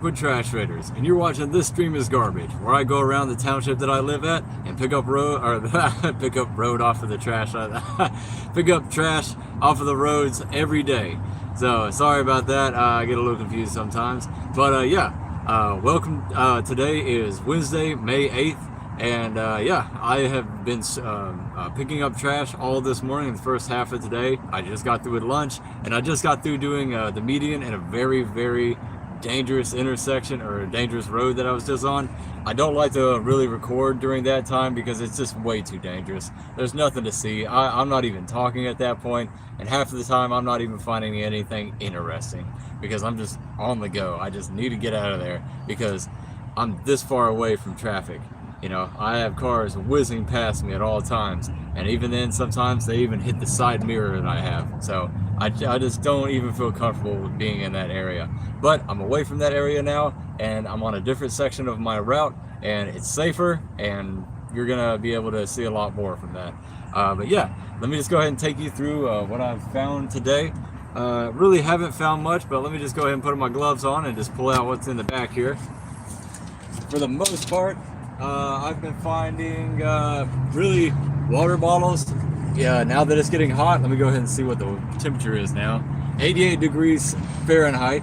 With Trash Raiders, and you're watching This Stream is Garbage, where I go around the township that I live at and pick up road or pick up road off of the trash, pick up trash off of the roads every day. So sorry about that. I get a little confused sometimes, but yeah. Welcome. Today is Wednesday, May 8th, and yeah, I have been picking up trash all this morning. The first half of today, I just got through at lunch, and I just got through doing the median in a very dangerous intersection or dangerous road that I was just on. I don't like to really record during that time because it's just way too dangerous. There's nothing to see. I'm not even talking at that point, and half of the time I'm not even finding anything interesting because I'm just on the go. I just need to get out of there because I'm this far away from traffic. You know, I have cars whizzing past me at all times, and even then sometimes they even hit the side mirror that I have. So I just don't even feel comfortable with being in that area. But I'm away from that area now, and I'm on a different section of my route, and it's safer, and you're gonna be able to see a lot more from that. But yeah, let me just go ahead and take you through what I've found today. Really haven't found much, but let me just go ahead and put my gloves on and just pull out what's in the back here. For the most part, I've been finding really water bottles. Yeah, now that it's getting hot, let me go ahead and see what the temperature is now. 88 degrees Fahrenheit.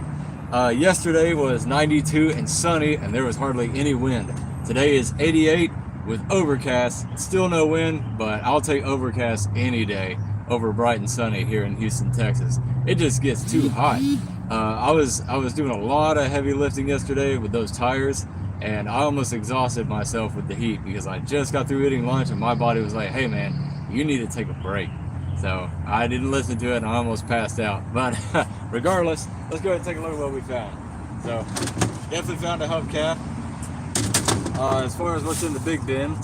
Yesterday was 92 and sunny, and there was hardly any wind. Today is 88 with overcast. Still no wind, but I'll take overcast any day over bright and sunny here in Houston, Texas. It just gets too hot. I was doing a lot of heavy lifting yesterday with those tires, and I almost exhausted myself with the heat because I just got through eating lunch and my body was like, hey man, you need to take a break. So I didn't listen to it and I almost passed out. But regardless, let's go ahead and take a look at what we found. So definitely found a hubcap. As far as what's in the big bin,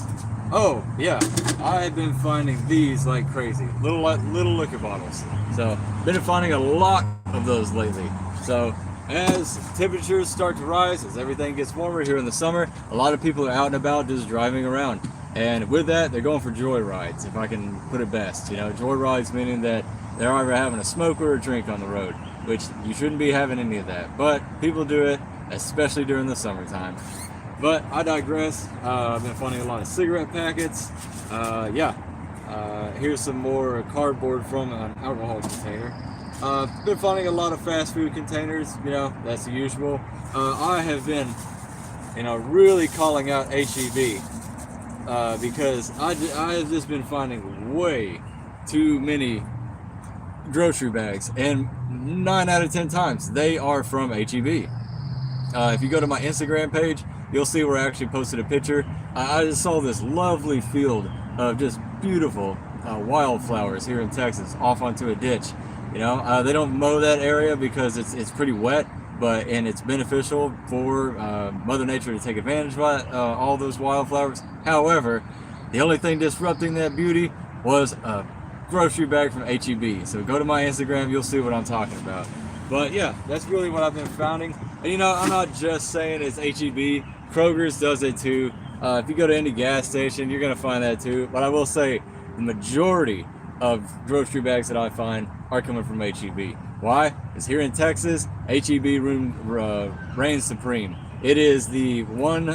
oh yeah, I've been finding these like crazy, little liquor bottles. So been finding a lot of those lately. So as temperatures start to rise, as everything gets warmer here in the summer, a lot of people are out and about just driving around. And with that, they're going for joy rides, if I can put it best. You know, joy rides meaning that they're either having a smoke or a drink on the road, which you shouldn't be having any of that. But people do it, especially during the summertime. But I digress. I've been finding a lot of cigarette packets. Here's some more cardboard from an alcohol container. Been finding a lot of fast food containers, you know, that's the usual. I have been, you know, really calling out HEB because I have just been finding way too many grocery bags, and 9 out of 10 times they are from HEB. If you go to my Instagram page, you'll see where I actually posted a picture. I just saw this lovely field of just beautiful wildflowers here in Texas off onto a ditch. You know, they don't mow that area because it's pretty wet, and it's beneficial for Mother Nature to take advantage of all those wildflowers. However, the only thing disrupting that beauty was a grocery bag from HEB. So go to my Instagram, you'll see what I'm talking about. But yeah, that's really what I've been finding. And you know, I'm not just saying it's HEB. Kroger's does it too. If you go to any gas station, you're gonna find that too. But I will say, the majority of grocery bags that I find are coming from HEB. Why? Because here in Texas, HEB reigns supreme. It is the one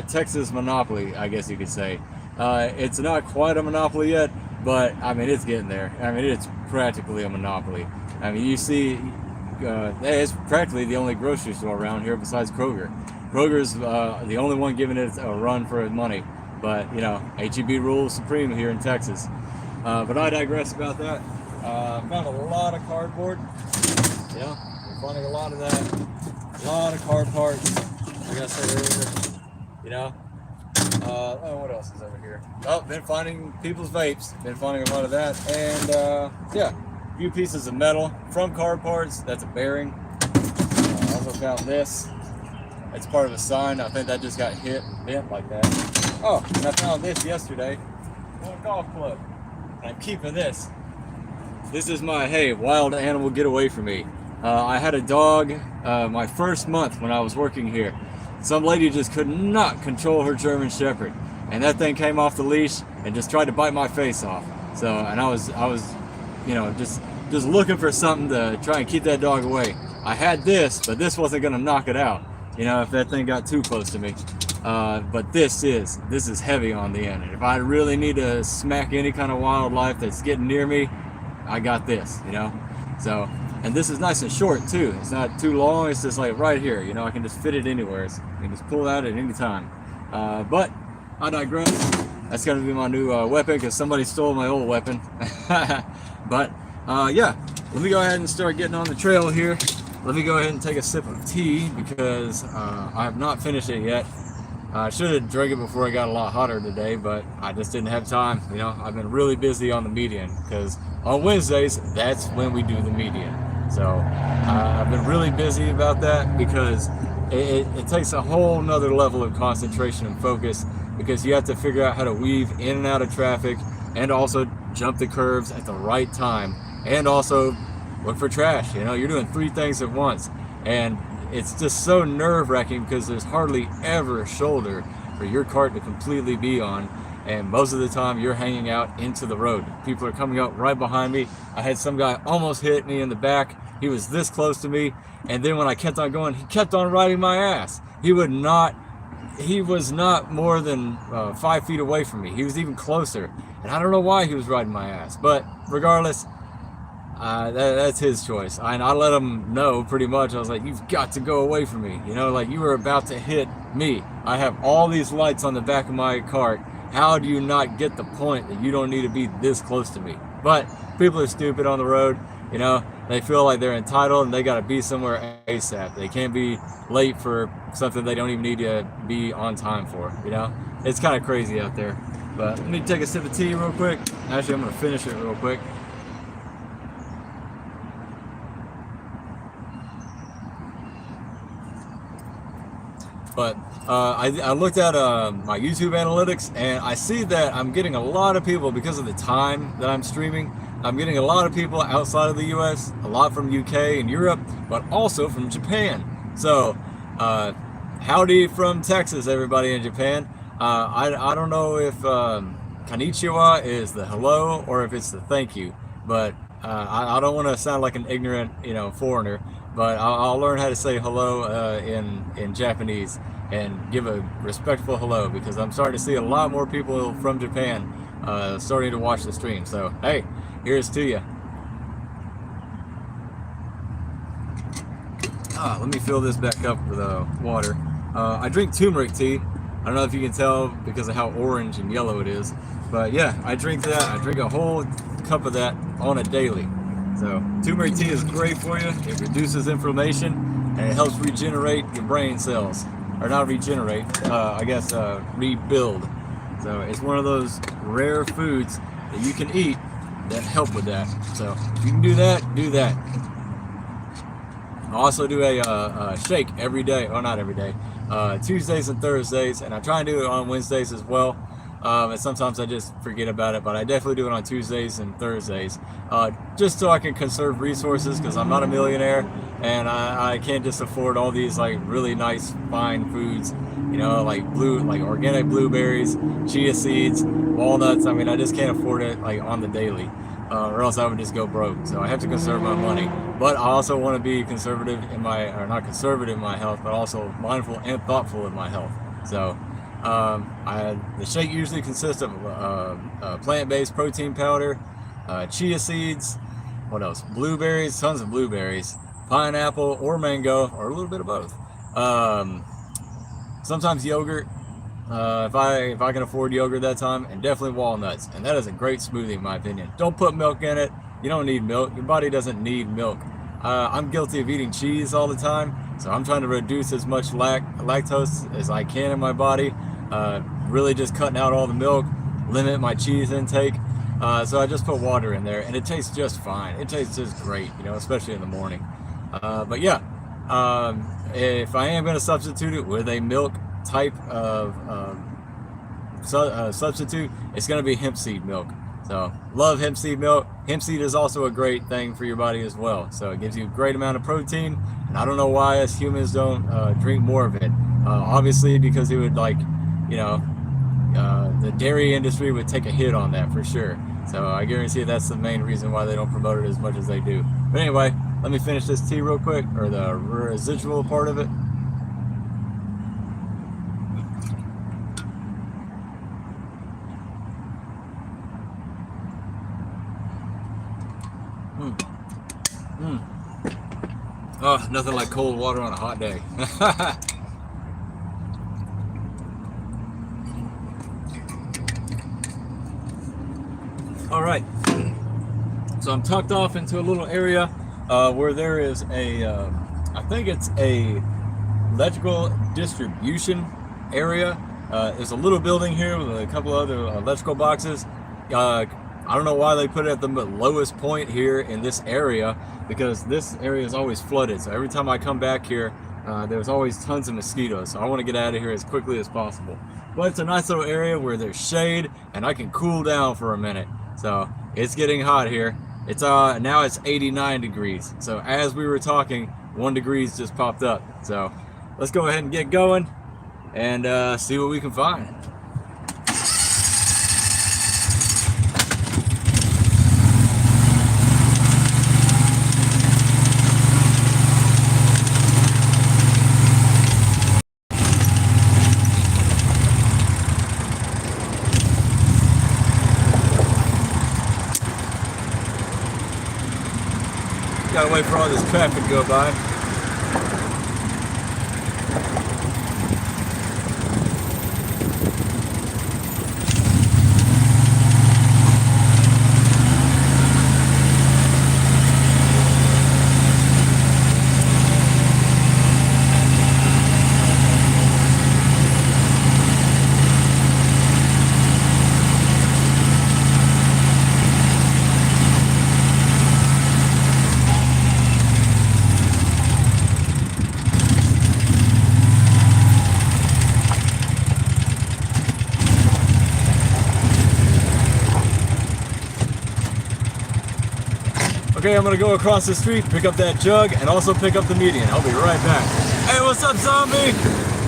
Texas monopoly, I guess you could say. It's not quite a monopoly yet, but I mean, it's getting there. I mean, it's practically a monopoly. I mean, you see, it's practically the only grocery store around here besides Kroger. Kroger's the only one giving it a run for its money. But, you know, HEB rules supreme here in Texas. But I digress about that. Found a lot of cardboard. Yeah, we're finding a lot of that. A lot of card parts. Like I said earlier, you know. What else is over here? Oh, been finding people's vapes. Been finding a lot of that. And yeah, a few pieces of metal from card parts. That's a bearing. I also found this. It's part of a sign. I think that just got bent like that. Oh, and I found this yesterday. One golf club. And I'm keeping this. This is my, hey, wild animal, get away from me. I had a dog my first month when I was working here. Some lady just could not control her German Shepherd, and that thing came off the leash and just tried to bite my face off. So, and I was, you know, just looking for something to try and keep that dog away. I had this, but this wasn't gonna knock it out. you know, if that thing got too close to me. But this is heavy on the end. And if I really need to smack any kind of wildlife that's getting near me, I got this, you know. So, and this is nice and short too. It's not too long. It's just like right here, you know. I can just fit it anywhere. I can just pull it out at any time. But I digress. That's gonna be my new weapon because somebody stole my old weapon. But yeah, let me go ahead and start getting on the trail here. Let me go ahead and take a sip of tea because I have not finished it yet. I should have drank it before it got a lot hotter today, but I just didn't have time. You know, I've been really busy on the median because on Wednesdays, that's when we do the median. So I've been really busy about that because it takes a whole nother level of concentration and focus because you have to figure out how to weave in and out of traffic and also jump the curves at the right time and also look for trash. You know, you're doing 3 things at once, and it's just so nerve-wracking because there's hardly ever a shoulder for your cart to completely be on, and most of the time you're hanging out into the road. People are coming up right behind me. I had some guy almost hit me in the back. He was this close to me, and then when I kept on going, he kept on riding my ass. He was not more than 5 feet away from me. He was even closer, and I don't know why he was riding my ass, but regardless, that's his choice. I let him know pretty much. I was like, you've got to go away from me. You know, like you were about to hit me. I have all these lights on the back of my cart. How do you not get the point that you don't need to be this close to me? But people are stupid on the road. You know, they feel like they're entitled and they got to be somewhere ASAP. They can't be late for something they don't even need to be on time for. You know, it's kind of crazy out there. But let me take a sip of tea real quick. Actually, I'm going to finish it real quick. But I looked at my YouTube analytics, and I see that I'm getting a lot of people because of the time that I'm streaming. I'm getting a lot of people outside of the US, a lot from UK and Europe, but also from Japan. So howdy from Texas, everybody in Japan. I don't know if konnichiwa is the hello or if it's the thank you, but I don't want to sound like an ignorant, you know, foreigner. But I'll learn how to say hello in Japanese and give a respectful hello because I'm starting to see a lot more people from Japan starting to watch the stream. So, hey, here's to you. Let me fill this back up with water. I drink turmeric tea. I don't know if you can tell because of how orange and yellow it is. But yeah, I drink that. I drink a whole cup of that on a daily. So turmeric tea is great for you. It reduces inflammation and it helps regenerate your brain cells. Or not regenerate, I guess rebuild. So it's one of those rare foods that you can eat that help with that. So if you can do that, do that. I also do a shake every day. Oh, not every day. Tuesdays and Thursdays, and I try and do it on Wednesdays as well. And sometimes I just forget about it, but I definitely do it on Tuesdays and Thursdays, just so I can conserve resources because I'm not a millionaire and I can't just afford all these like really nice fine foods, you know, like organic blueberries, chia seeds, walnuts. I mean, I just can't afford it like on the daily, or else I would just go broke. So I have to conserve my money, but I also want to be conservative in not conservative in my health, but also mindful and thoughtful in my health. So the shake usually consists of plant-based protein powder, chia seeds, what else? Blueberries, tons of blueberries, pineapple or mango, or a little bit of both. Sometimes yogurt, if I can afford yogurt that time, and definitely walnuts. And that is a great smoothie in my opinion. Don't put milk in it. You don't need milk. Your body doesn't need milk. I'm guilty of eating cheese all the time, so I'm trying to reduce as much lactose as I can in my body. Really just cutting out all the milk, limit my cheese intake. So I just put water in there, and it tastes just fine. It tastes just great, you know, especially in the morning. But yeah, if I am going to substitute it with a milk type of substitute, it's going to be hemp seed milk. So love hemp seed milk. Hemp seed is also a great thing for your body as well. So it gives you a great amount of protein. And I don't know why us humans don't drink more of it. Obviously because it would the dairy industry would take a hit on that for sure. So I guarantee that's the main reason why they don't promote it as much as they do. But anyway, let me finish this tea real quick, or the residual part of it. Oh, nothing like cold water on a hot day. All right. So I'm tucked off into a little area where there is a, I think it's a electrical distribution area. There's a little building here with a couple other electrical boxes. I don't know why they put it at the lowest point here in this area, because this area is always flooded. So every time I come back here, there's always tons of mosquitoes. So I want to get out of here as quickly as possible. But it's a nice little area where there's shade and I can cool down for a minute. So it's getting hot here. It's now it's 89 degrees. So as we were talking, 1 degree just popped up. So let's go ahead and get going and see what we can find. Gotta wait for all this traffic to go by. Okay, I'm gonna go across the street, pick up that jug, and also pick up the median. I'll be right back. Hey, what's up, zombie?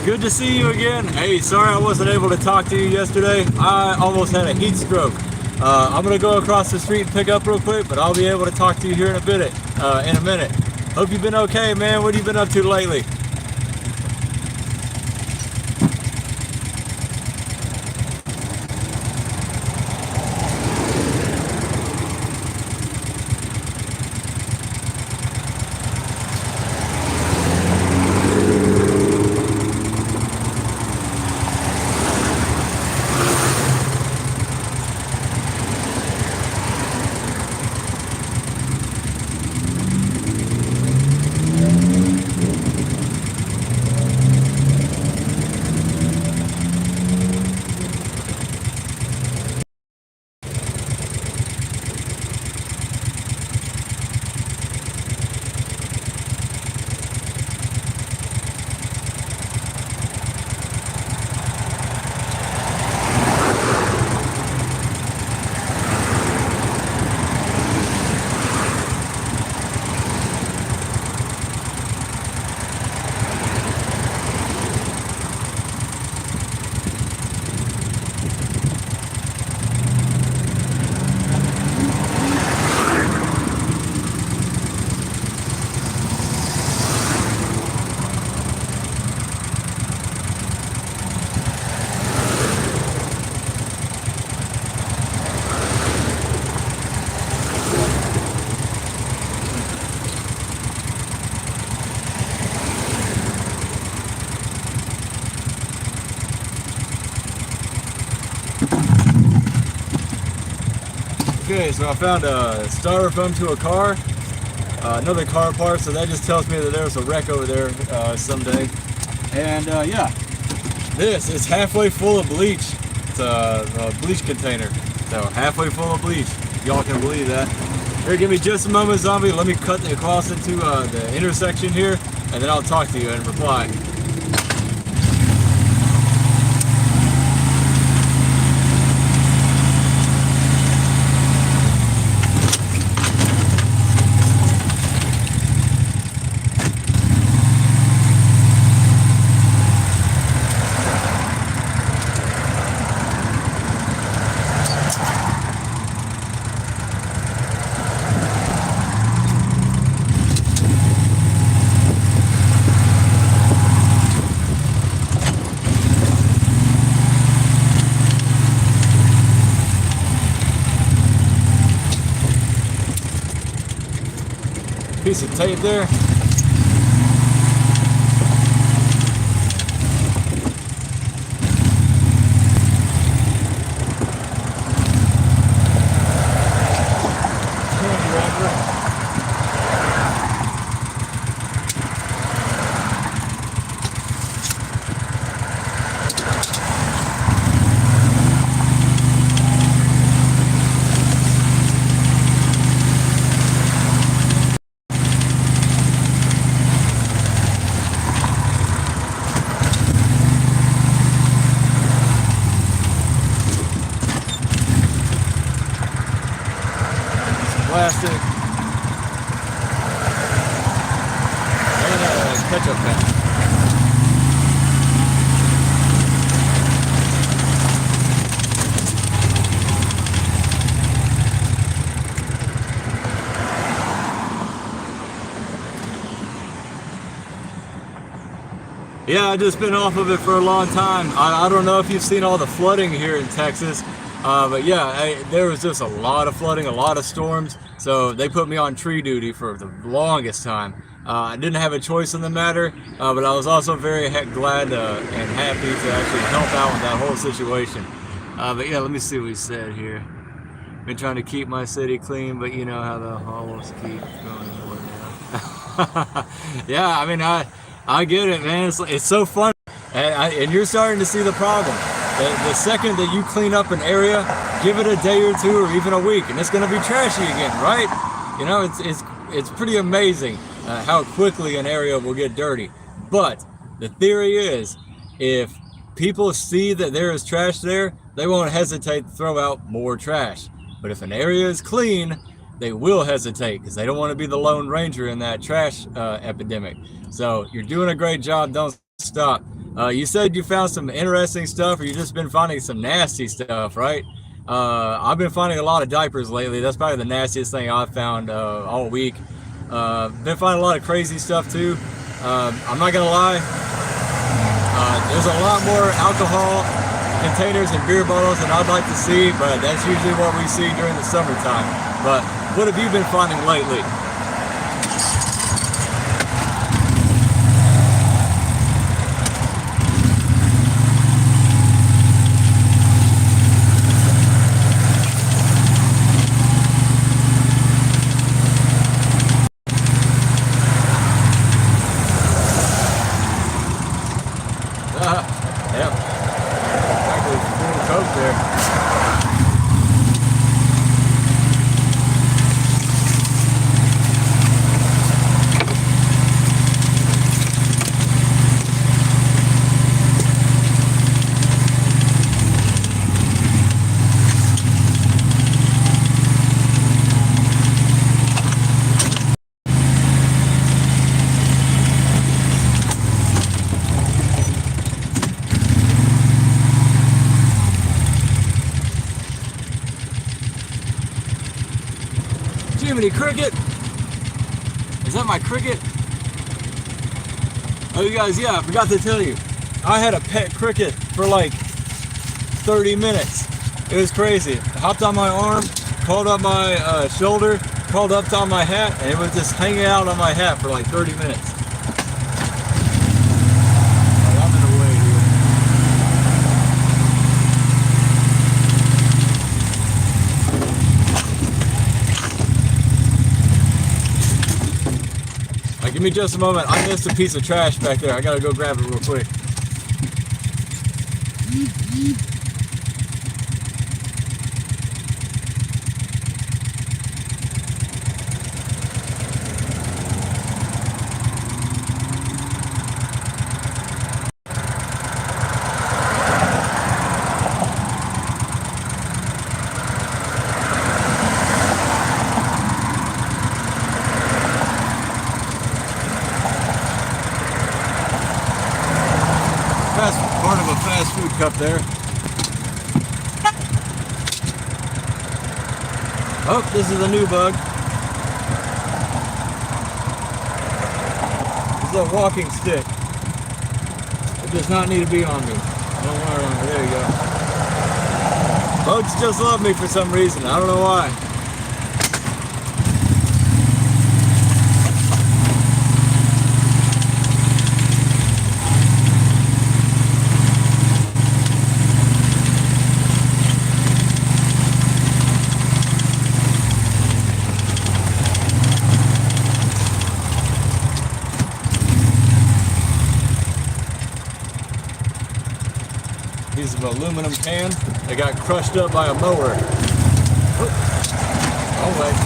Good to see you again. Hey, sorry I wasn't able to talk to you yesterday. I almost had a heat stroke. I'm gonna go across the street and pick up real quick, but I'll be able to talk to you here in a minute. Hope you've been okay, man. What have you been up to lately? Okay, so I found a styrofoam to a car, another car part, so that just tells me that there was a wreck over there someday. And yeah, this is halfway full of bleach. It's a bleach container, so halfway full of bleach. Y'all can believe that. Here, give me just a moment, zombie. Let me cut across into the intersection here, and then I'll talk to you and reply. Piece of tape there. plastic, and a ketchup pack. Yeah, I've just been off of it for a long time. I don't know if you've seen all the flooding here in Texas, but yeah, there was just a lot of flooding, a lot of storms, so they put me on tree duty for the longest time. I didn't have a choice in the matter, but I was also very glad and happy to actually help out with that whole situation. But yeah, let me see what he said here. Been trying to keep my city clean, but you know how the hollows keep going. Yeah, I mean, I get it, man. It's so fun, and you're starting to see the problem. The second that you clean up an area, give it a day or two or even a week, and it's going to be trashy again, right? You know, it's pretty amazing how quickly an area will get dirty. But the theory is, if people see that there is trash there, they won't hesitate to throw out more trash. But if an area is clean, they will hesitate because they don't want to be the Lone Ranger in that trash epidemic. So you're doing a great job. Don't stop. You said you found some interesting stuff, or you just been finding some nasty stuff, right? I've been finding a lot of diapers lately. That's probably the nastiest thing I've found all week. Been finding a lot of crazy stuff too. I'm not gonna lie. There's a lot more alcohol containers and beer bottles than I'd like to see, but that's usually what we see during the summertime. But what have you been finding lately? Yep. Actually, full coke there. Jiminy Cricket! Is that my cricket? Oh, you guys, yeah, I forgot to tell you. I had a pet cricket for like 30 minutes. It was crazy. It hopped on my arm, crawled up my shoulder, crawled up on my hat, and it was just hanging out on my hat for like 30 minutes. Oh, I'm in the way here. Give me just a moment. I missed a piece of trash back there. I gotta go grab it real quick. Part of a fast food cup there. Oh, this is a new bug. This is a walking stick. It does not need to be on me. Don't worry on it. There you go. Bugs just love me for some reason. I don't know why. Piece of aluminum can that got crushed up by a mower. Oh wait.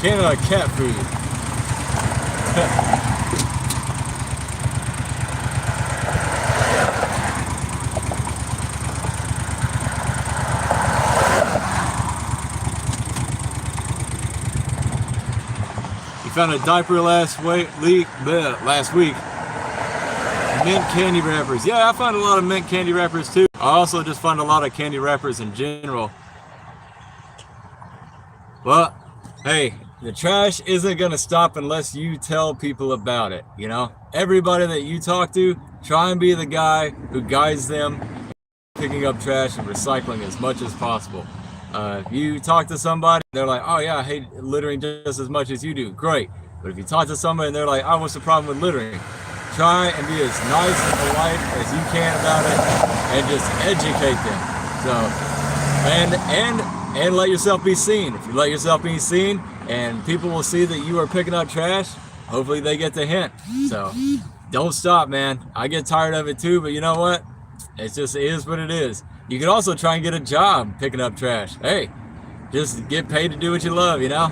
can of cat food. You found a diaper last week. Mint candy wrappers. Yeah, I find a lot of mint candy wrappers too. I also just find a lot of candy wrappers in general. Well, hey, the trash isn't gonna stop unless you tell people about it, you know? Everybody that you talk to, try and be the guy who guides them picking up trash and recycling as much as possible. If you talk to somebody, they're like, oh yeah, I hate littering just as much as you do, great. But if you talk to somebody and they're like, oh, what's the problem with littering? Try and be as nice and polite as you can about it and just educate them. So, and let yourself be seen. If you let yourself be seen and people will see that you are picking up trash, hopefully they get the hint. So don't stop, man. I get tired of it too, but you know what? It is what it is. You can also try and get a job picking up trash. Hey, just get paid to do what you love, you know?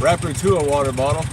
Wrapper to a water bottle.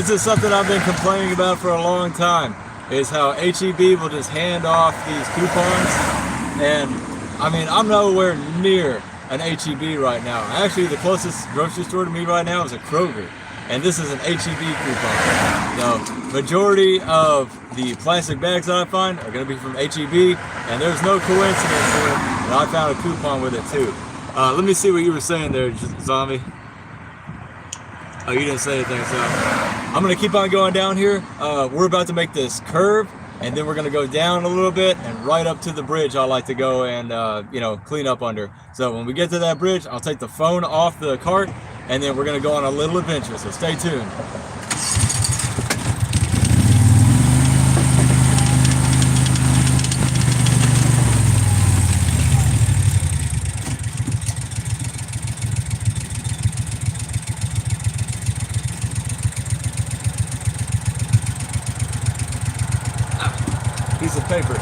This is something I've been complaining about for a long time, is how HEB will just hand off these coupons. And I mean, I'm nowhere near an HEB right now. Actually, the closest grocery store to me right now is a Kroger, and this is an HEB coupon. So majority of the plastic bags that I find are going to be from HEB, and there's no coincidence here that I found a coupon with it too. Let me see what you were saying there, Zombie. Oh, you didn't say anything, so I'm going to keep on going down here. We're about to make this curve, and then we're going to go down a little bit and right up to the bridge I like to go and, clean up under. So when we get to that bridge, I'll take the phone off the cart, and then we're going to go on a little adventure, so stay tuned. Piece of paper.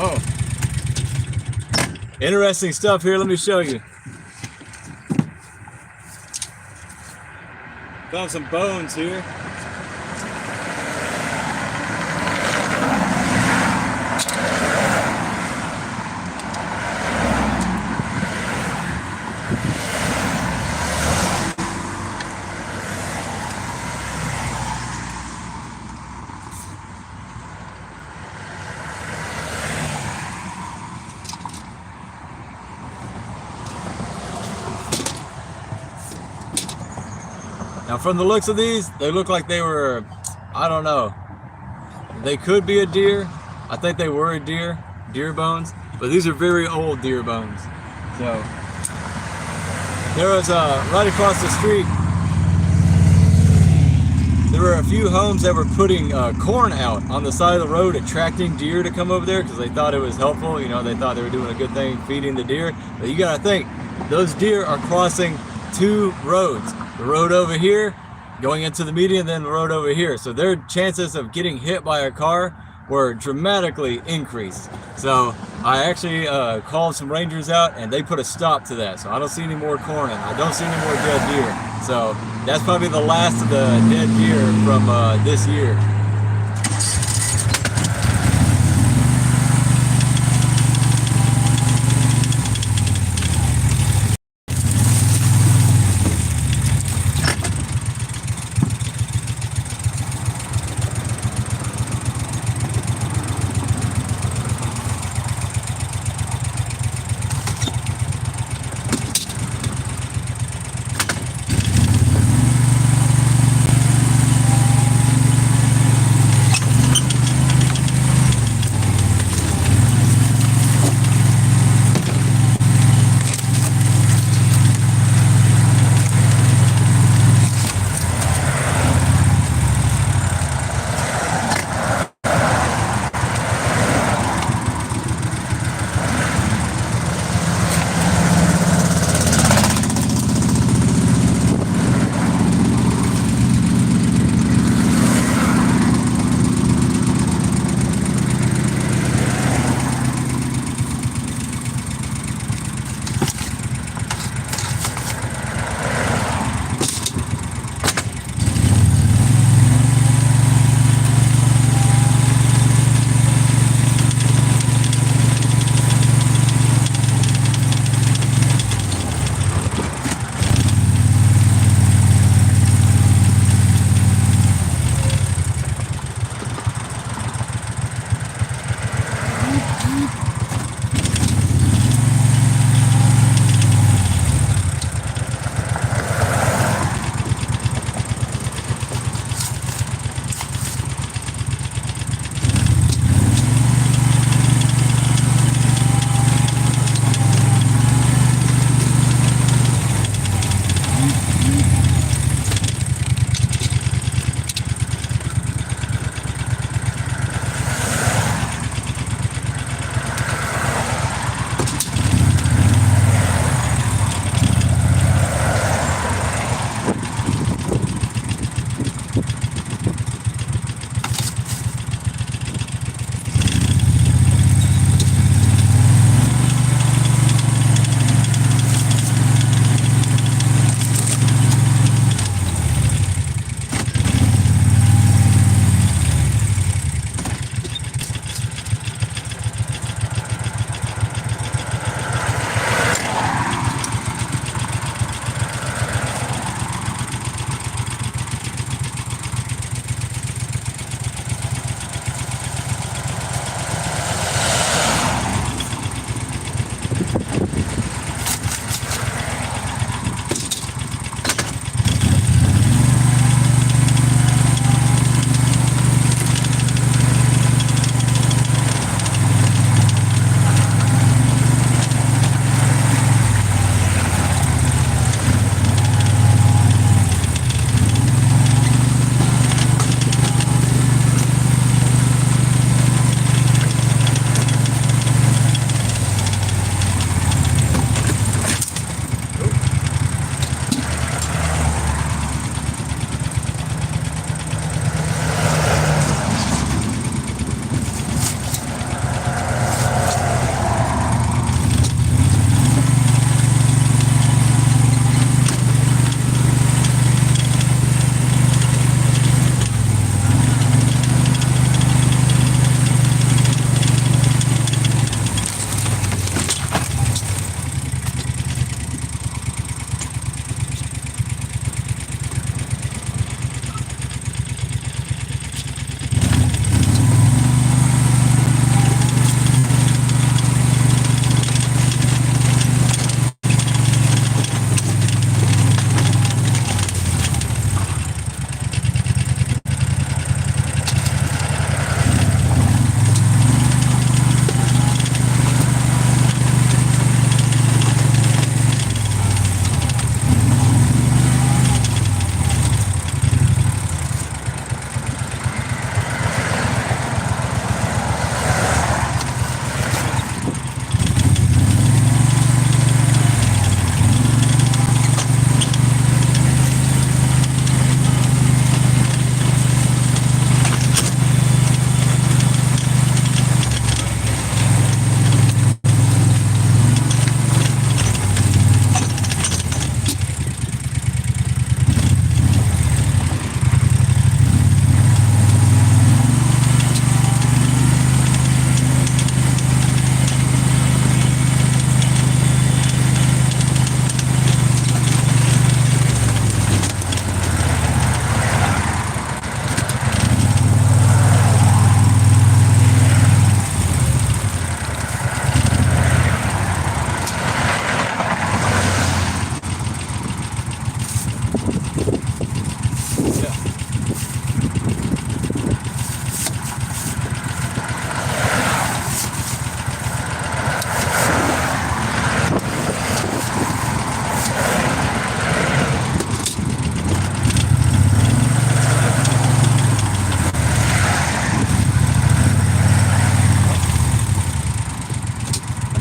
Oh, interesting stuff here. Let me show you. Found some bones here. Now from the looks of these, they look like they were, I don't know, they could be a deer. I think they were a deer bones, but these are very old deer bones. So there was right across the street, there were a few homes that were putting corn out on the side of the road, attracting deer to come over there because they thought it was helpful. You know, they thought they were doing a good thing feeding the deer. But you gotta think, those deer are crossing two roads. The road over here, going into the median, then the road over here. So their chances of getting hit by a car were dramatically increased. So I actually called some rangers out, and they put a stop to that. So I don't see any more corn, and I don't see any more dead deer. So that's probably the last of the dead deer from this year.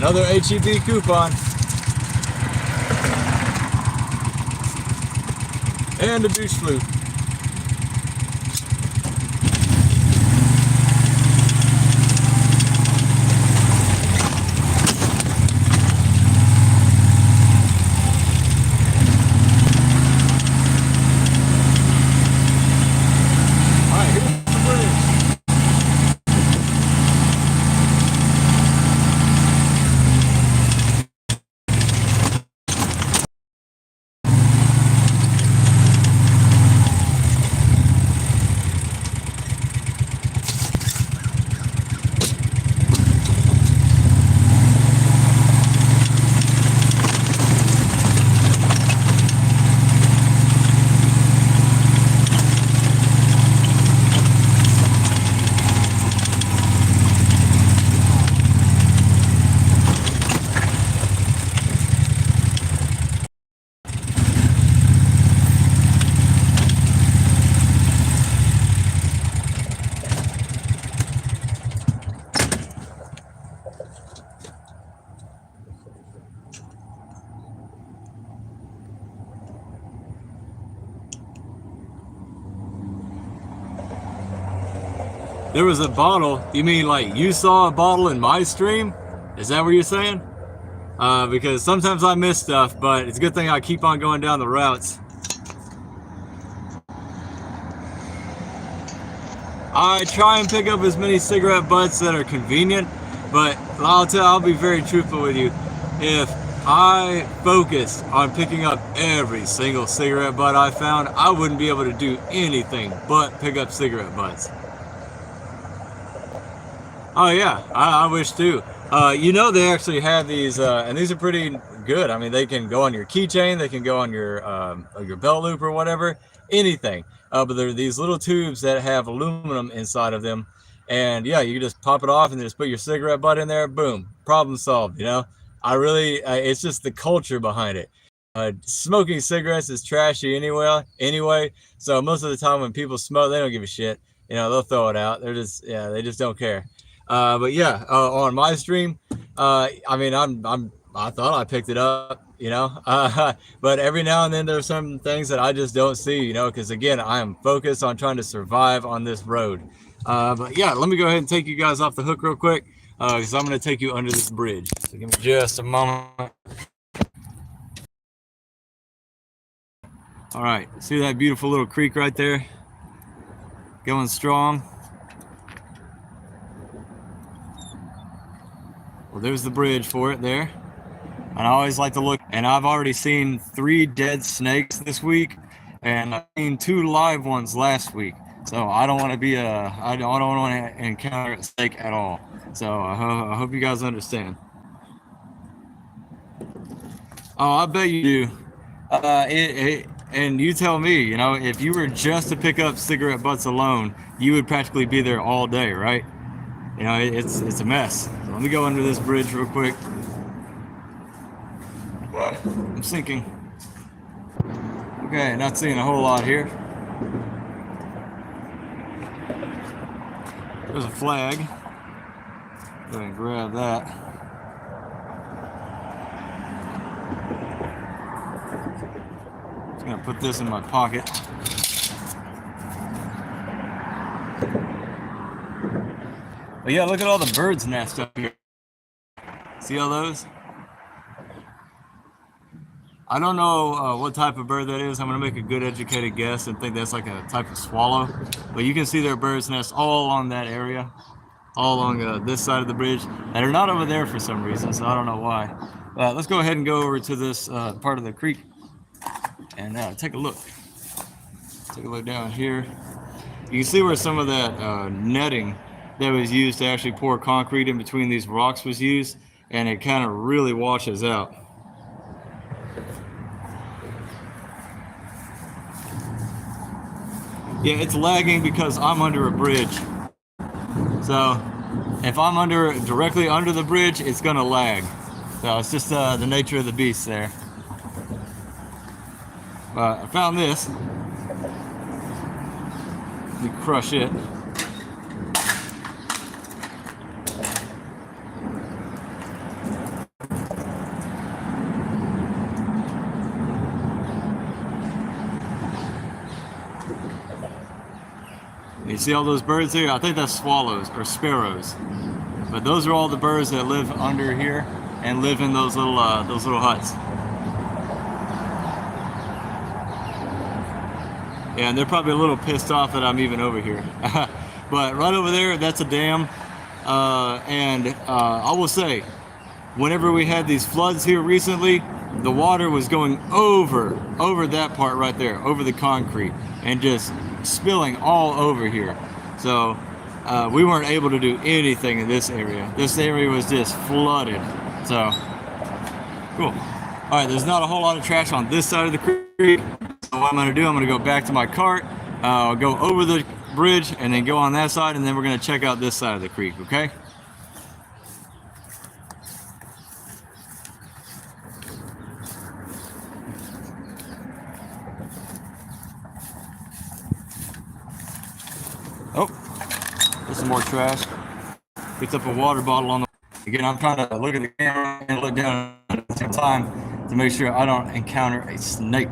Another HEB coupon. And a douche flute. There was a bottle. You mean like you saw a bottle in my stream? Is that what you're saying? Because sometimes I miss stuff, but it's a good thing I keep on going down the routes. I try and pick up as many cigarette butts that are convenient, but I'll be very truthful with you. If I focused on picking up every single cigarette butt I found, I wouldn't be able to do anything but pick up cigarette butts. Oh yeah, I wish too. You know, they actually have these, and these are pretty good. I mean, they can go on your keychain, they can go on your belt loop or whatever, anything. But they're these little tubes that have aluminum inside of them, and yeah, you just pop it off and just put your cigarette butt in there. Boom, problem solved. You know, it's just the culture behind it. Smoking cigarettes is trashy anyway. So most of the time when people smoke, they don't give a shit. You know, they'll throw it out. They just don't care. But yeah, on my stream, I mean, I thought I picked it up, you know, but every now and then there's some things that I just don't see, you know, because again, I am focused on trying to survive on this road. But yeah, let me go ahead and take you guys off the hook real quick, because I'm going to take you under this bridge. So give me just a moment. All right, see that beautiful little creek right there? Going strong. Well, there's the bridge for it there. And I always like to look, and I've already seen 3 dead snakes this week, and I've seen 2 live ones last week. So I don't want to I don't want to encounter a snake at all. So I hope you guys understand. Oh, I bet you do. And you tell me, you know, if you were just to pick up cigarette butts alone, you would practically be there all day, right? You know, it's a mess. So let me go under this bridge real quick. I'm sinking. Okay, not seeing a whole lot here. There's a flag. Go ahead and grab that. Just gonna put this in my pocket. But yeah, look at all the birds' nests up here. See all those? I don't know what type of bird that is. I'm going to make a good educated guess and think that's like a type of swallow. But you can see their bird's nests all along that area, all along this side of the bridge. And they're not over there for some reason, so I don't know why. Let's go ahead and go over to this part of the creek and take a look. Take a look down here. You can see where some of that netting that was used to actually pour concrete in between these rocks was used, and it kind of really washes out. Yeah, it's lagging because I'm under a bridge. So if I'm directly under the bridge, it's gonna lag. So it's just the nature of the beast there. I found this. Let me crush it. You see all those birds here? I think that's swallows or sparrows. But those are all the birds that live under here and live in those little huts. Yeah, and they're probably a little pissed off that I'm even over here. But right over there, that's a dam. I will say, whenever we had these floods here recently, the water was going over that part right there, over the concrete, and just spilling all over here. So we weren't able to do anything in this area. This area was just flooded. So cool. All right, there's not a whole lot of trash on this side of the creek. So what I'm gonna do, I'm gonna go back to my cart, go over the bridge, and then go on that side, and then we're gonna check out this side of the creek, okay? Oh, there's some more trash. Picked up a water bottle on the... Again, I'm trying to look at the camera and look down at the same time to make sure I don't encounter a snake.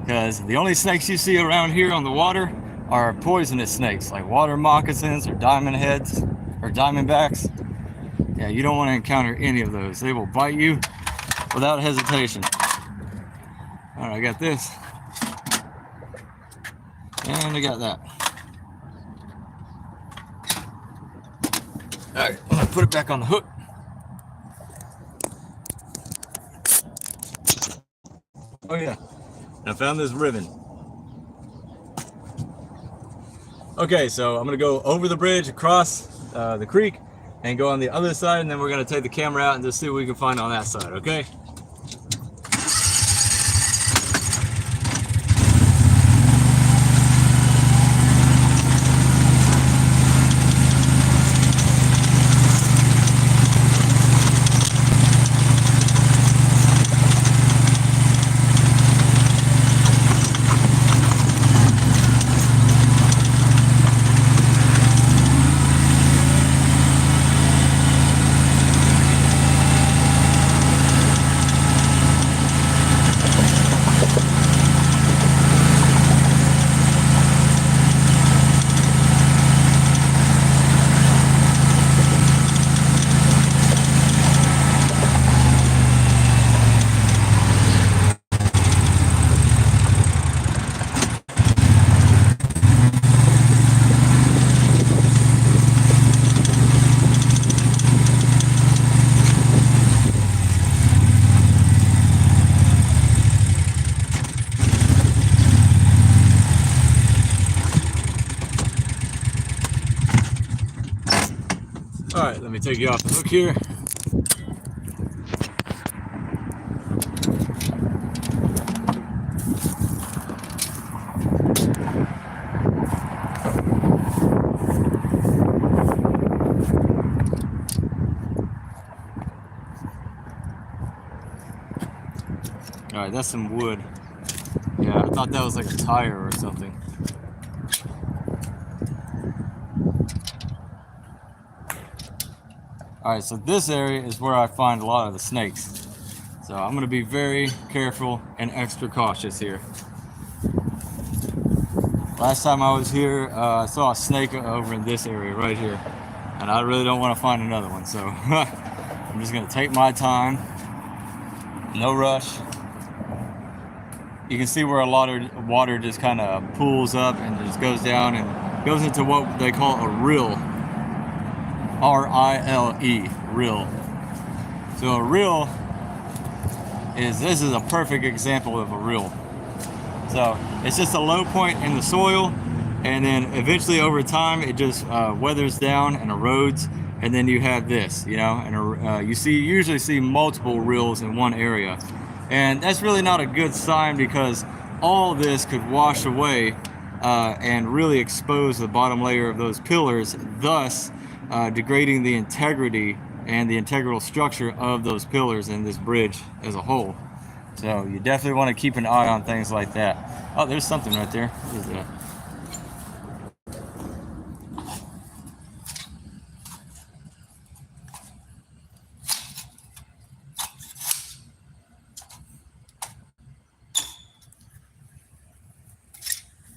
Because the only snakes you see around here on the water are poisonous snakes, like water moccasins or diamond heads or diamondbacks. Yeah, you don't want to encounter any of those. They will bite you without hesitation. All right, I got this. And I got that. All right, I'm gonna put it back on the hook. Oh yeah, I found this ribbon. Okay, so I'm gonna go over the bridge, across the creek, and go on the other side, and then we're gonna take the camera out and just see what we can find on that side, okay? All right, let me take you off the hook here. All right, that's some wood. Yeah, I thought that was like a tire or something. All right, so this area is where I find a lot of the snakes. So I'm gonna be very careful and extra cautious here. Last time I was here, I saw a snake over in this area right here. And I really don't want to find another one, so I'm just gonna take my time. No rush. You can see where a lot of water just kind of pools up and just goes down and goes into what they call a rill. R-I-L-E, rill. So a rill this is a perfect example of a rill. So it's just a low point in the soil, and then eventually over time it just weathers down and erodes, and then you have this, you know, and you usually see multiple rills in one area. And that's really not a good sign, because all this could wash away and really expose the bottom layer of those pillars, thus degrading the integrity and the integral structure of those pillars and this bridge as a whole. So you definitely want to keep an eye on things like that. Oh, there's something right there. What is that?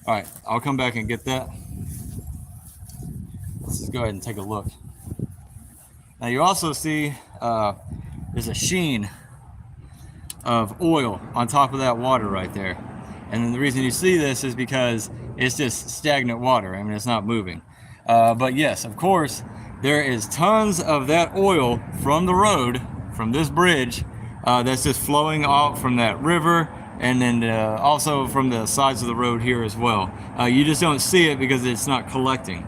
All right, I'll come back and get that. Let's go ahead and take a look. Now you also see there's a sheen of oil on top of that water right there. And then the reason you see this is because it's just stagnant water. I mean, it's not moving. But yes, of course, there is tons of that oil from the road, from this bridge, that's just flowing out from that river, and then also from the sides of the road here as well. You just don't see it because it's not collecting.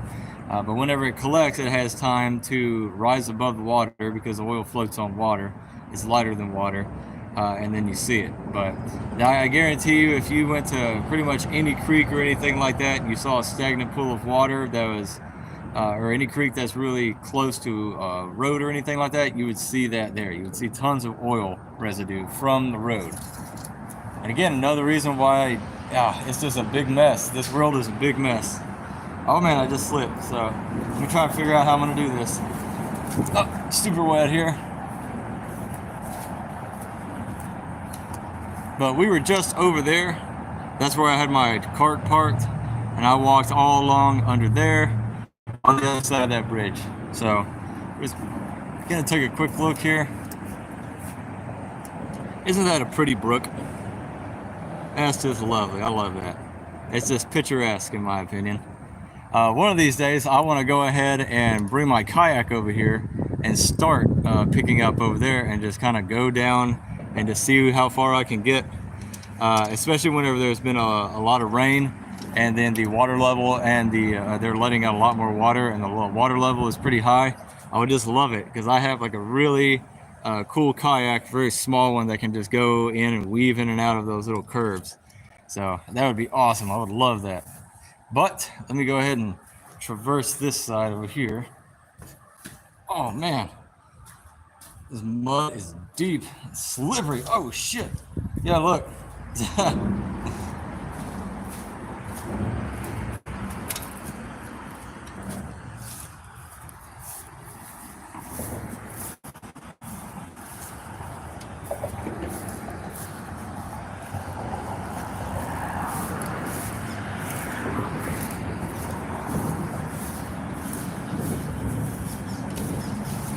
But whenever it collects, it has time to rise above the water because the oil floats on water. It's lighter than water. And then you see it. But I guarantee you, if you went to pretty much any creek or anything like that, and you saw a stagnant pool of water that was, or any creek that's really close to a road or anything like that, you would see that there. You would see tons of oil residue from the road. And again, another reason why it's just a big mess. This world is a big mess. Oh man, I just slipped. So let me try and figure out how I'm going to do this. Oh, super wet here. But we were just over there. That's where I had my cart parked, and I walked all along under there on the other side of that bridge. So just gonna take a quick look here. Isn't that a pretty brook? That's just lovely. I love that. It's just picturesque in my opinion. One of these days I want to go ahead and bring my kayak over here and start picking up over there and just kind of go down and to see how far I can get, especially whenever there's been a lot of rain, and then the water level and they're letting out a lot more water, and the water level is pretty high. I would just love it because I have like a really cool kayak, very small one that can just go in and weave in and out of those little curves. So that would be awesome. I would love that. But let me go ahead and traverse this side over here. Oh man. This mud is deep, it's slippery. Oh shit. Yeah, look.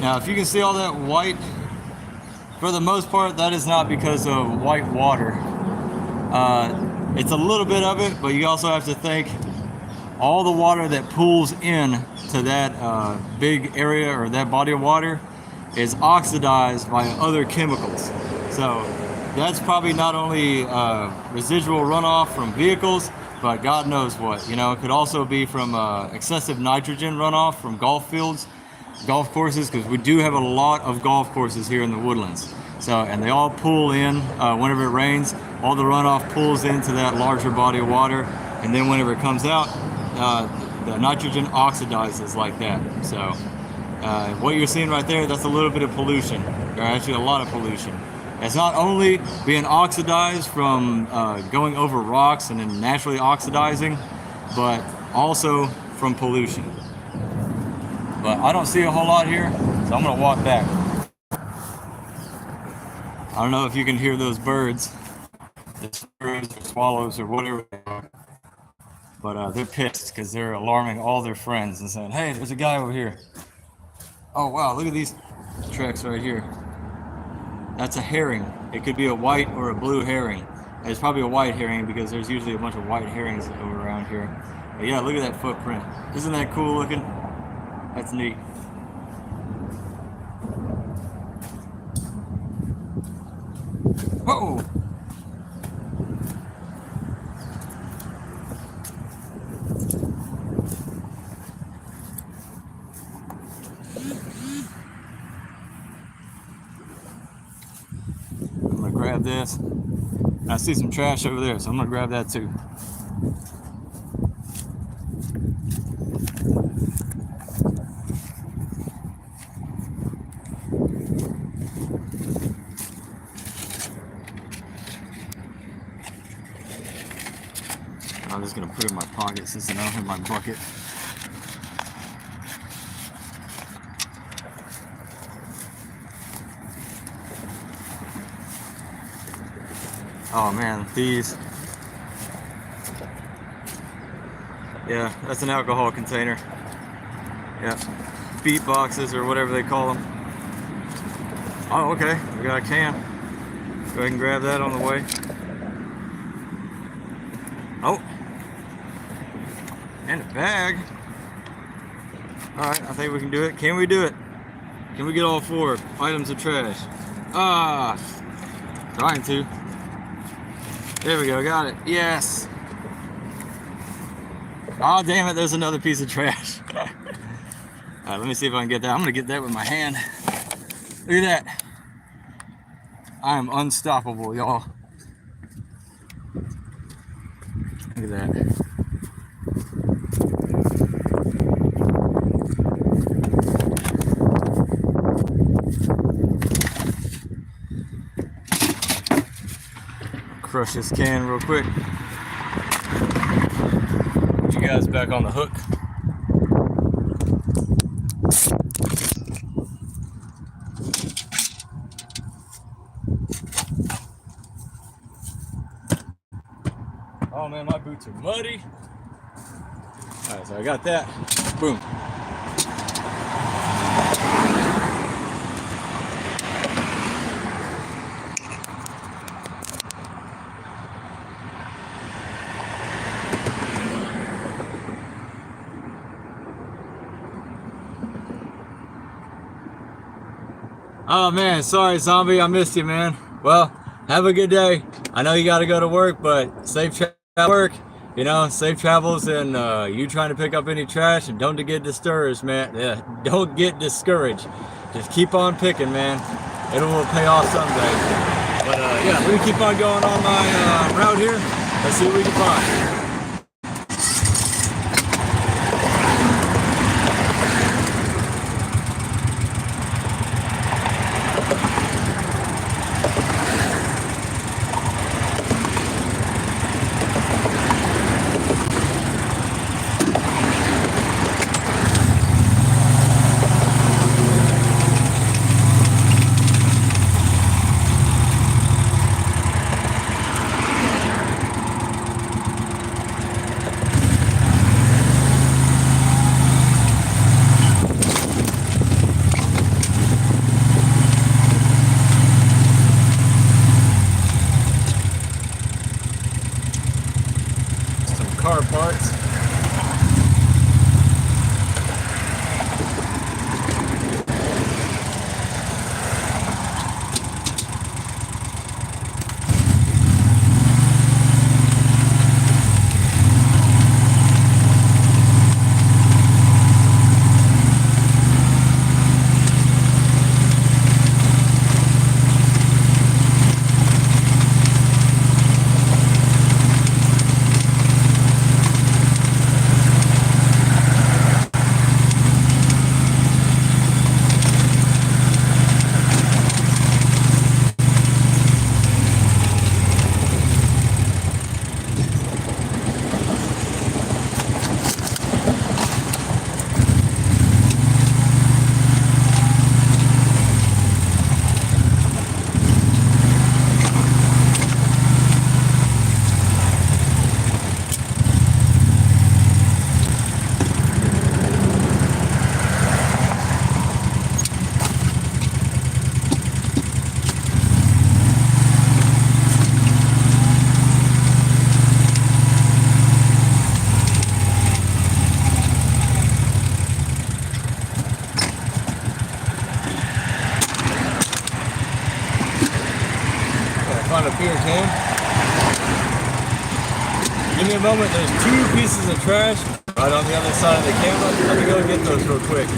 Now, if you can see all that white, for the most part, that is not because of white water. It's a little bit of it, but you also have to think all the water that pools in to that big area or that body of water is oxidized by other chemicals. So that's probably not only residual runoff from vehicles, but God knows what. You know, it could also be from excessive nitrogen runoff from golf fields, golf courses, because we do have a lot of golf courses here in the Woodlands. So, and they all pool in whenever it rains. All the runoff pools into that larger body of water, and then whenever it comes out, the nitrogen oxidizes like that. So what you're seeing right there, that's a little bit of pollution, or actually a lot of pollution. It's not only being oxidized from going over rocks and then naturally oxidizing, but also from pollution. But I don't see a whole lot here, so I'm gonna walk back. I don't know if you can hear those birds, the sparrows or swallows or whatever they are, but they're pissed because they're alarming all their friends and saying, hey, there's a guy over here. Oh wow, look at these tracks right here. That's a herring. It could be a white or a blue herring. It's probably a white herring because there's usually a bunch of white herrings over around here. But yeah, look at that footprint. Isn't that cool looking? That's neat. Whoa! I'm gonna grab this. I see some trash over there, so I'm gonna grab that too. I'm just gonna put it in my pocket since I don't have my bucket. Oh man, these. Yeah, that's an alcohol container. Yeah, beat boxes or whatever they call them. Oh, okay, we got a can. Go ahead and grab that on the way. Oh, and a bag. All right, I think we can do it. Can we do it? Can we get all 4 items of trash? Ah, trying to. There we go, got it. Yes. Oh, damn it, there's another piece of trash. All right, let me see if I can get that. I'm gonna get that with my hand. Look at that. I am unstoppable, y'all. Look at that. Crush this can real quick. Put you guys back on the hook. Oh man, my boots are muddy. All right, so I got that. Boom. Oh man, sorry zombie, I missed you, man. Well, have a good day. I know you got to go to work, but safe work. You know, safe travels, and you trying to pick up any trash, and don't get discouraged, man. Yeah, don't get discouraged. Just keep on picking, man. It will pay off someday. But yeah, let me keep on going on my route here. Let's see what we can find. Car parts. Find a beer can. Give me a moment. There's 2 pieces of trash right on the other side of the camera. Let me go get those real quick.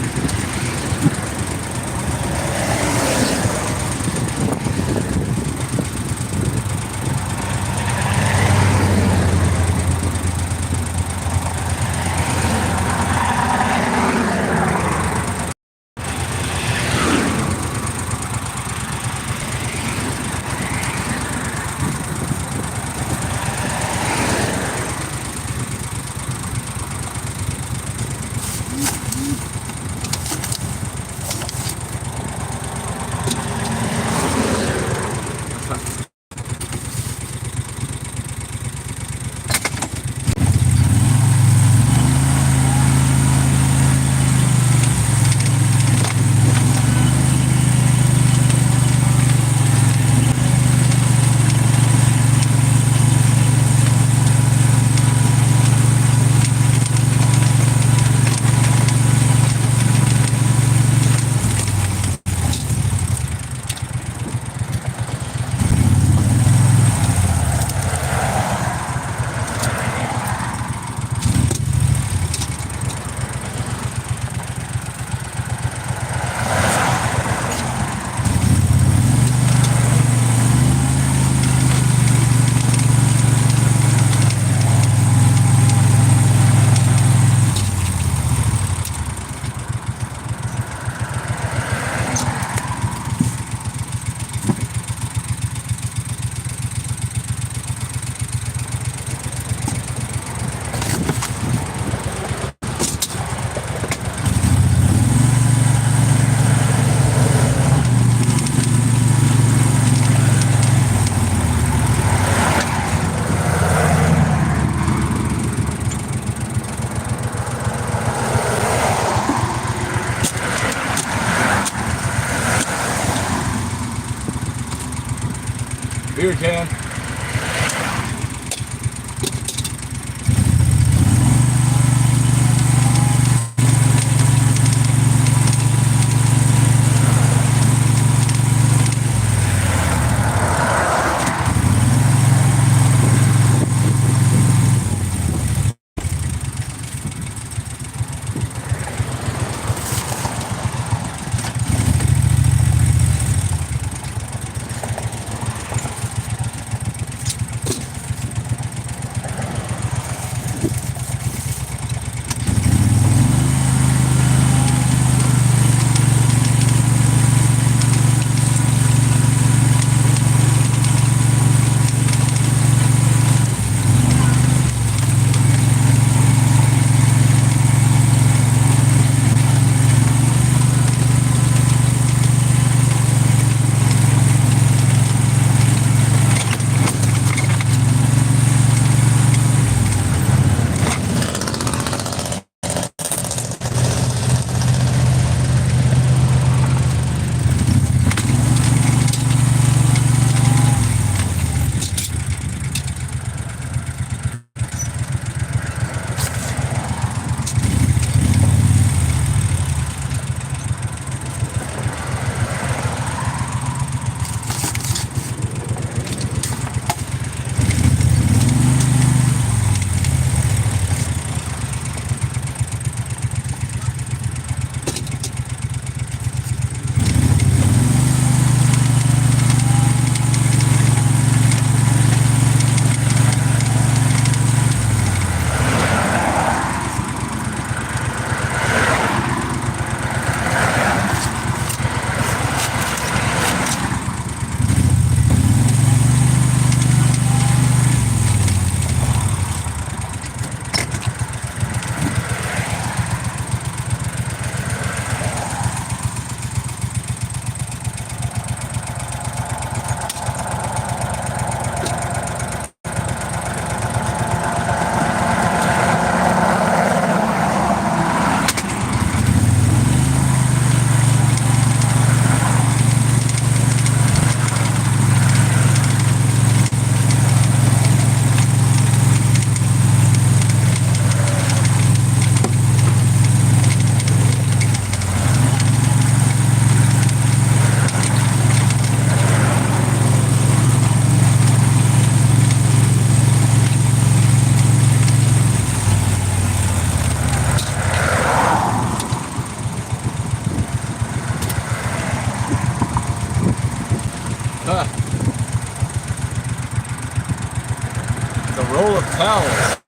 the roll of towels.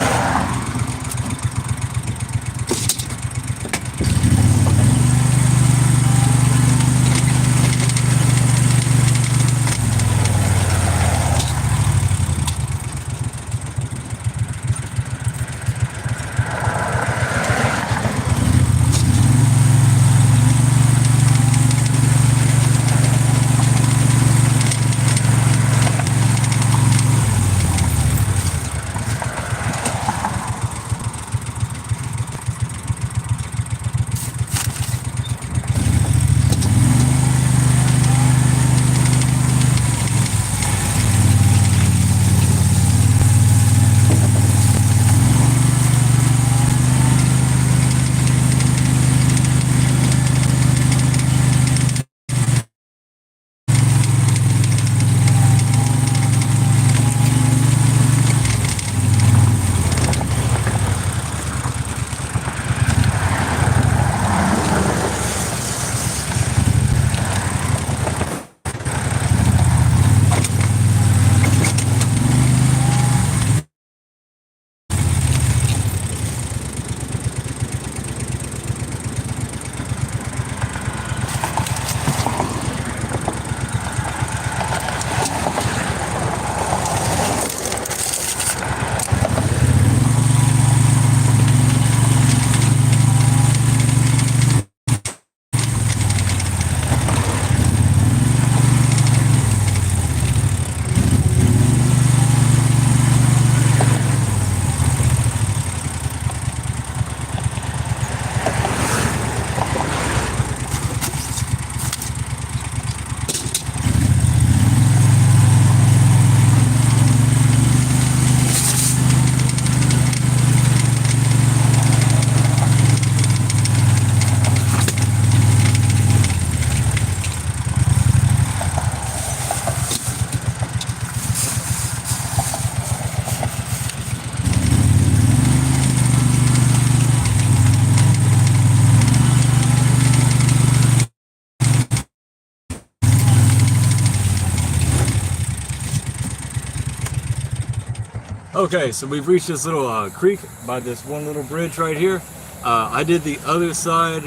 Okay, so we've reached this little creek by this one little bridge right here. I did the other side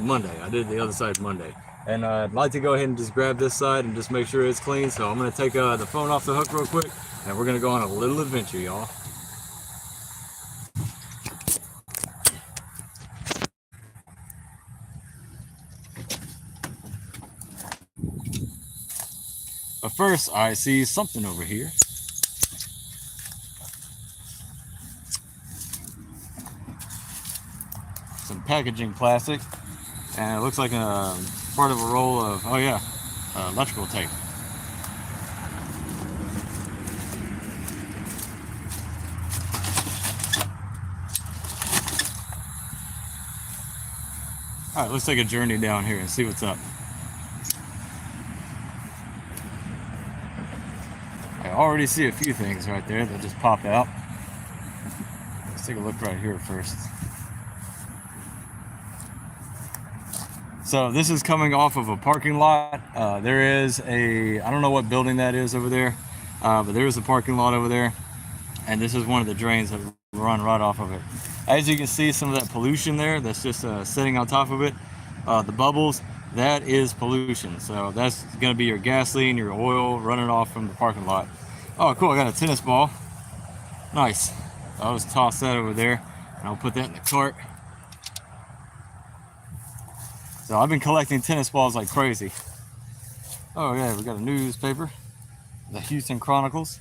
Monday. I did the other side Monday. And I'd like to go ahead and just grab this side and just make sure it's clean. So I'm going to take the phone off the hook real quick, and we're going to go on a little adventure, y'all. But first, I see something over here. Some packaging plastic, and it looks like a part of a roll of electrical tape. All right, let's take a journey down here and see what's up. I already see a few things right there that just pop out. Let's take a look right here first. So this is coming off of a parking lot. There is I don't know what building that is over there, but there is a parking lot over there. And this is one of the drains that run right off of it. As you can see, some of that pollution there that's just sitting on top of it, the bubbles, that is pollution. So that's gonna be your gasoline, your oil running off from the parking lot. Oh, cool, I got a tennis ball. Nice. I'll just toss that over there, and I'll put that in the cart. So I've been collecting tennis balls like crazy. Oh yeah, we got a newspaper, the Houston Chronicles.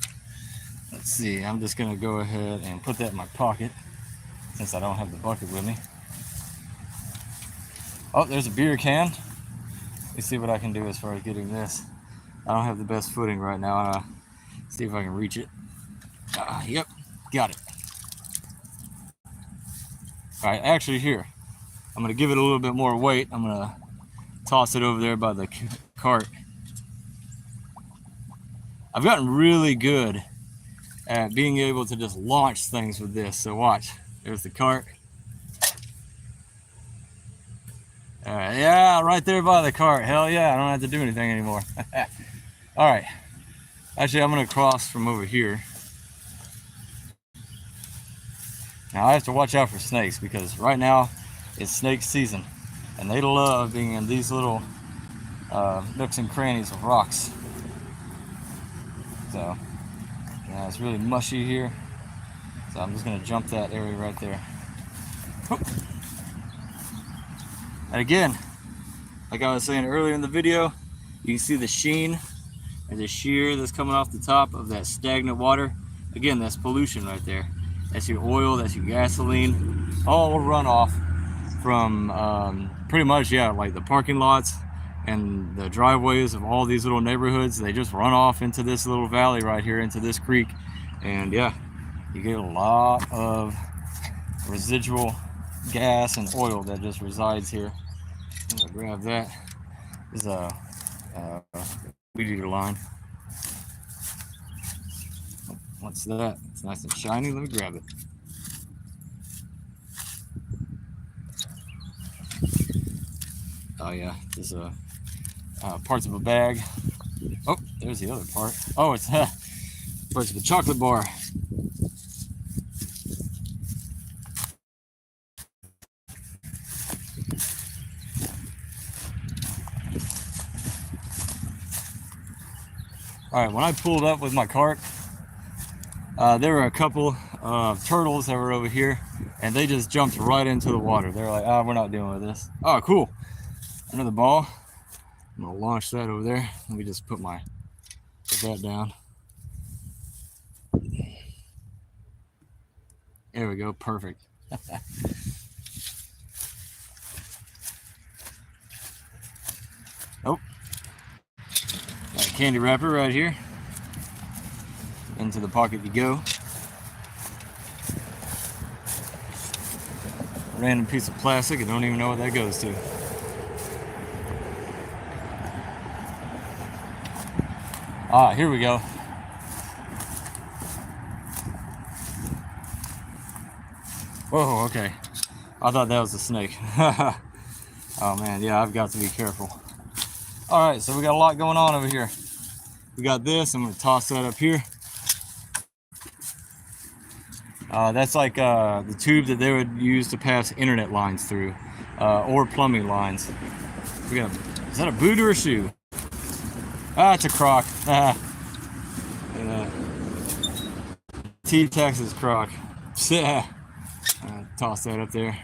Let's see, I'm just gonna go ahead and put that in my pocket since I don't have the bucket with me. Oh, there's a beer can. Let's see what I can do as far as getting this. I don't have the best footing right now. See if I can reach it. Yep, got it. All right, actually here, I'm gonna give it a little bit more weight. I'm gonna toss it over there by the cart. I've gotten really good at being able to just launch things with this. So watch, there's the cart. Yeah, right there by the cart. Hell yeah, I don't have to do anything anymore. All right, actually I'm gonna cross from over here Now I have to watch out for snakes because right now it's snake season, and they love being in these little nooks and crannies of rocks. So yeah, it's really mushy here. So I'm just gonna jump that area right there. And again, like I was saying earlier in the video, you can see the sheen and the shear that's coming off the top of that stagnant water. Again, that's pollution right there. That's your oil, that's your gasoline, all runoff from pretty much, yeah, like the parking lots and the driveways of all these little neighborhoods. They just run off into this little valley right here, into this creek. And yeah, you get a lot of residual gas and oil that just resides here. I'm gonna grab that. This is a weed eater line. What's that? It's nice and shiny. Let me grab it. Oh yeah, this is parts of a bag. Oh, there's the other part. Oh, it's parts of a chocolate bar. All right, when I pulled up with my cart, there were a couple of turtles that were over here, and they just jumped right into the water. They're like, "Ah, we're not dealing with this." Oh, cool. Another ball. I'm gonna launch that over there. Let me just put that down. There we go. Perfect. Oh, got a candy wrapper right here. Into the pocket you go. Random piece of plastic. I don't even know what that goes to. Ah, here we go. Whoa, okay. I thought that was a snake. Oh man, yeah, I've got to be careful. All right, so we got a lot going on over here. We got this. I'm gonna toss that up here. That's like the tube that they would use to pass internet lines through, or plumbing lines. Is that a boot or a shoe? Ah, it's a croc. Texas croc. Toss that up there.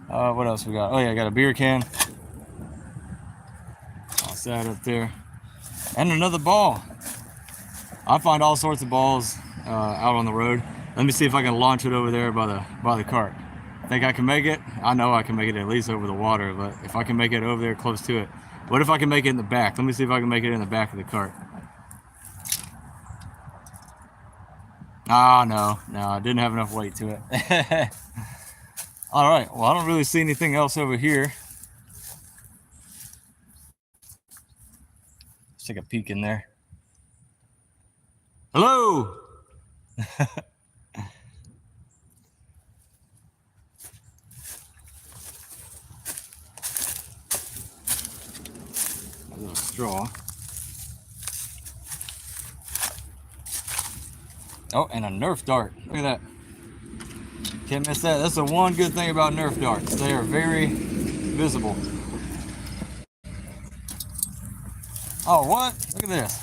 What else we got? Oh yeah, I got a beer can. Toss that up there. And another ball. I find all sorts of balls out on the road. Let me see if I can launch it over there by the cart. Think I can make it? I know I can make it at least over the water, but if I can make it over there close to it. What if I can make it in the back? Let me see if I can make it in the back of the cart. Ah, no, I didn't have enough weight to it. All right, well, I don't really see anything else over here. Let's take a peek in there. Hello. A little straw. Oh, and a Nerf dart. Look at that. Can't miss that. That's the one good thing about Nerf darts. They are very visible. Oh, what? Look at this.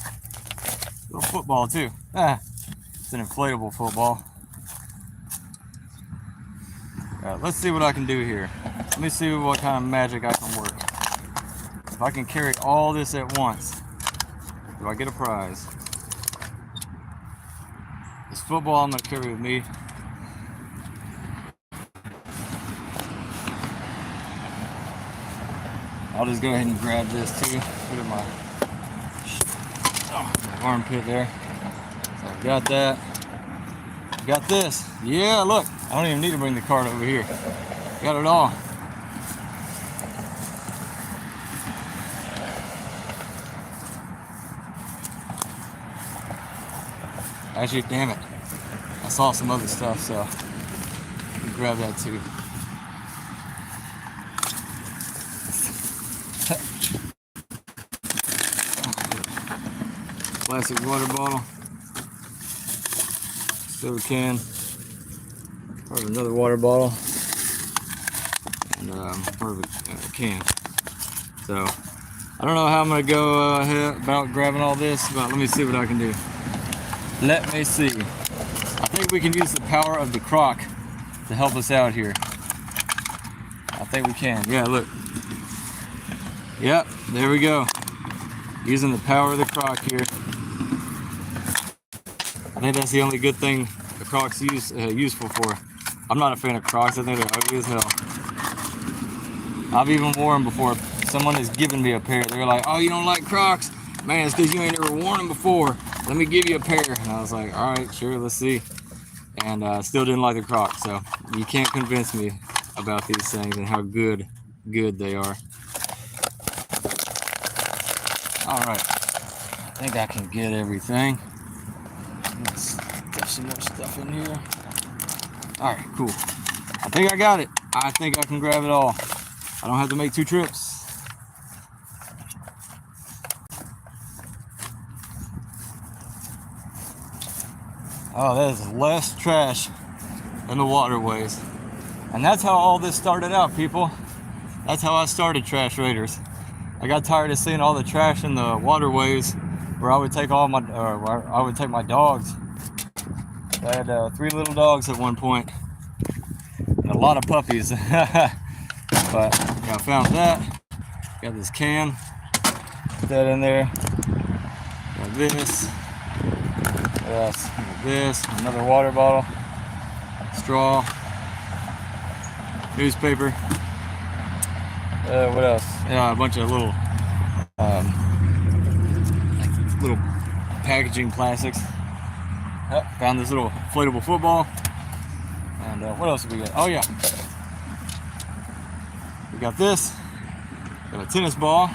Little football, too. It's an inflatable football. All right, let's see what I can do here. Let me see what kind of magic I can work. If I can carry all this at once, do I get a prize? This football I'm going to carry with me. I'll just go ahead and grab this too. Put it in my armpit there. So I've got that. Got this. Yeah, look. I don't even need to bring the cart over here. Got it all. Actually, damn it. I saw some other stuff, so I can grab that too. Plastic water bottle. Soda can. part of another water bottle, and part of a can. So I don't know how I'm gonna go about grabbing all this, but let me see what I can do. Let me see. I think we can use the power of the crock to help us out here. I think we can. Yeah, look. Yep, there we go. Using the power of the crock here. I think that's the only good thing the crock's useful for. I'm not a fan of Crocs. I think they're ugly as hell. I've even worn them before. Someone has given me a pair. They're like, "Oh, you don't like Crocs? Man, it's because you ain't ever worn them before. Let me give you a pair." And I was like, "All right, sure, let's see." And still didn't like the Crocs. So you can't convince me about these things and how good they are. All right, I think I can get everything. Let's get some more stuff in here. All right, cool. I think I got it. I think I can grab it all. I don't have to make 2 trips. Oh, that is less trash than the waterways. And that's how all this started out, people. That's how I started Trash Raiders. I got tired of seeing all the trash in the waterways where I would take my dogs. I had 3 little dogs at one point. And a lot of puppies. But I found that. Got this can. Put that in there. Got this. Yes, this. Another water bottle. Straw. Newspaper. What else? Yeah, a bunch of little packaging plastics. Oh, found this little inflatable football. And what else did we get? Oh yeah, we got this. Got a tennis ball.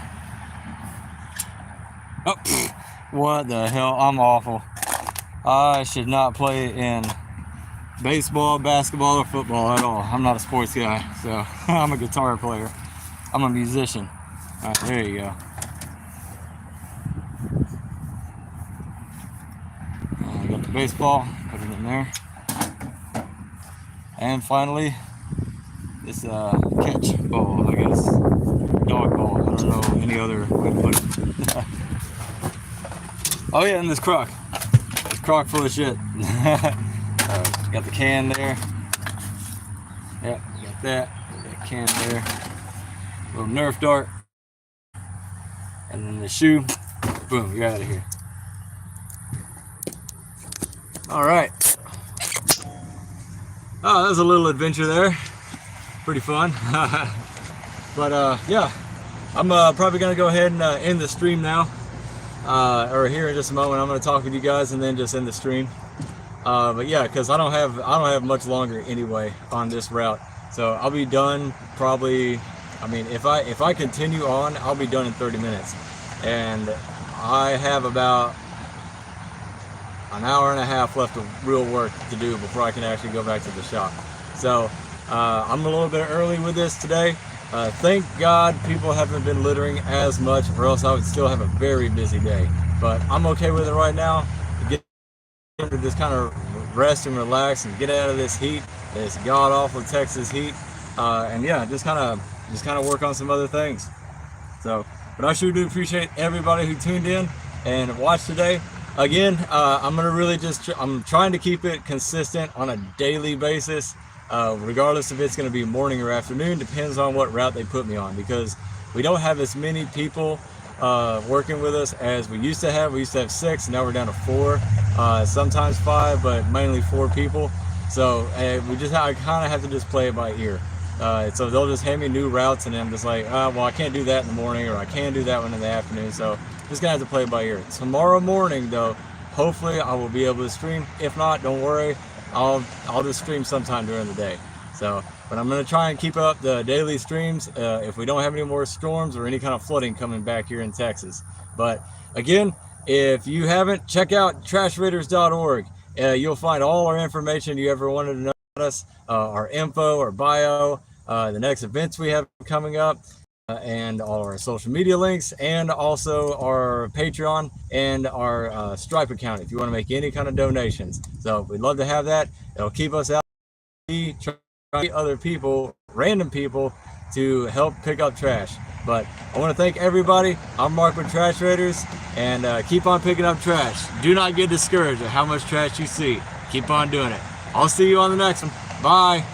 Oh, what the hell? I'm awful. I should not play in baseball, basketball, or football at all. I'm not a sports guy, so I'm a guitar player. I'm a musician. All right, there you go. I got the baseball, put it in there. And finally, this catch ball, I guess. Dog ball. I don't know any other way to put it. Oh yeah, and this crock. This crock full of shit. Got the can there. Yep, got that. Got that can there. Little Nerf dart. And then the shoe. Boom, you're out of here. Alright. Oh, that was a little adventure there. Pretty fun. But yeah, I'm probably gonna go ahead and end the stream now. Or here in just a moment. I'm gonna talk with you guys and then just end the stream. But yeah, because I don't have much longer anyway on this route. So I'll be done probably. I mean, if I continue on, I'll be done in 30 minutes, and I have about an hour and a half left of real work to do before I can actually go back to the shop. So I'm a little bit early with this today. Thank God people haven't been littering as much, or else I would still have a very busy day. But I'm okay with it right now. To get to just kind of rest and relax and get out of this heat, this god-awful Texas heat, and yeah, just kind of work on some other things. So, but I sure do appreciate everybody who tuned in and watched today. Again, I'm trying to keep it consistent on a daily basis, regardless if it's going to be morning or afternoon. Depends on what route they put me on, because we don't have as many people working with us as we used to have. We used to have 6, now we're down to 4, sometimes 5, but mainly 4 people. So I kind of have to just play it by ear. So they'll just hand me new routes, and I'm just like, well, I can't do that in the morning, or I can do that one in the afternoon. So just gonna have to play it by ear. Tomorrow morning, though, hopefully I will be able to stream. If not, don't worry, I'll just stream sometime during the day. So, but I'm gonna try and keep up the daily streams if we don't have any more storms or any kind of flooding coming back here in Texas. But again, if you haven't, check out trashraiders.org. You'll find all our information you ever wanted to know about us, our info, our bio, the next events we have coming up, and all our social media links, and also our Patreon and our Stripe account if you want to make any kind of donations. So we'd love to have that. It'll keep us out. other people, random people, to help pick up trash. But I want to thank everybody. I'm Mark with Trash Raiders, and keep on picking up trash. Do not get discouraged at how much trash you see. Keep on doing it. I'll see you on the next one. Bye.